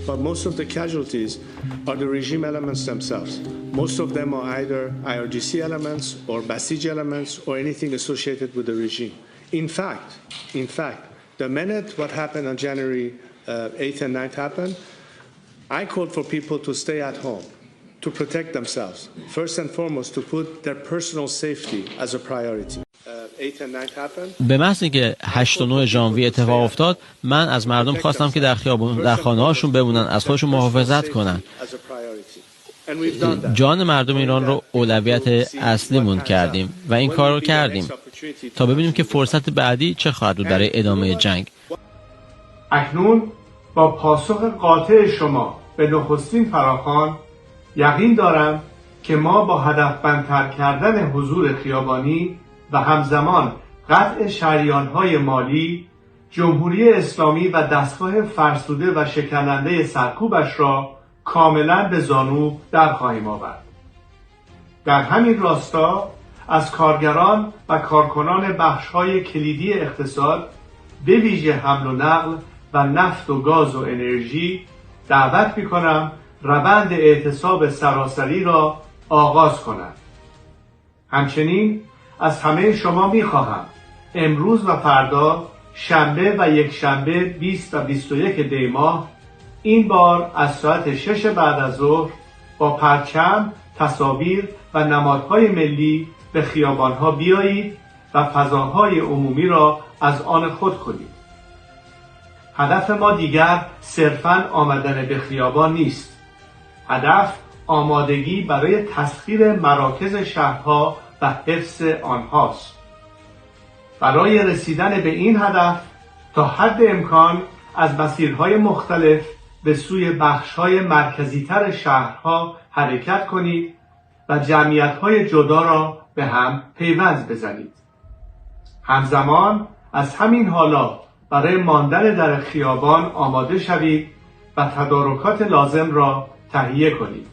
but most of the casualties are the regime elements themselves. Most of them are either IRGC elements or Basij elements or anything associated with the regime. In fact, the minute what happened on January 8th and 9th happened, I called for people to stay at home, to protect themselves. First and foremost, to put their personal safety as a priority. به محض اینکه 8 و 9 ژانویه اتفاق افتاد، من از مردم خواستم که در خیابون، در خانه‌هاشون بمونن، از خودشون محافظت کنن. جان مردم ایران رو اولویت اصلیمون کردیم و این کار رو کردیم تا ببینیم که فرصت بعدی چه خواهد بود برای ادامه جنگ. اکنون با پاسخ قاطع شما به نخستین فراخوان یقین دارم که ما با هدفمندتر کردن حضور خیابانی و همزمان قطع شریان‌های مالی، جمهوری اسلامی و دستگاه فرسوده و شکننده سرکوبش را کاملا به زانو در خواهیم آورد. در همین راستا از کارگران و کارکنان بخش‌های کلیدی اقتصاد به ویژه حمل و نقل و نفت و گاز و انرژی دعوت می‌کنم روند اعتصاب سراسری را آغاز کنند. همچنین از همه شما می‌خواهم امروز و فردا شنبه و یکشنبه 20 و 21 دی ماه این بار از ساعت 6 بعد از ظهر با پرچم، تصاویر و نمادهای ملی به خیابان‌ها بیایید و فضاهای عمومی را از آن خود کنید. هدف ما دیگر صرفاً آمدن به خیابان نیست. هدف آمادگی برای تسخیر مراکز شهرها و حفظ آنهاست. برای رسیدن به این هدف تا حد امکان از مسیرهای مختلف به سوی بخش‌های مرکزی‌تر شهرها حرکت کنید و جمعیت‌های جدا را به هم پیوند بزنید. همزمان از همین حالا برای ماندن در خیابان آماده شوید و تدارکات لازم را تهیه کنید.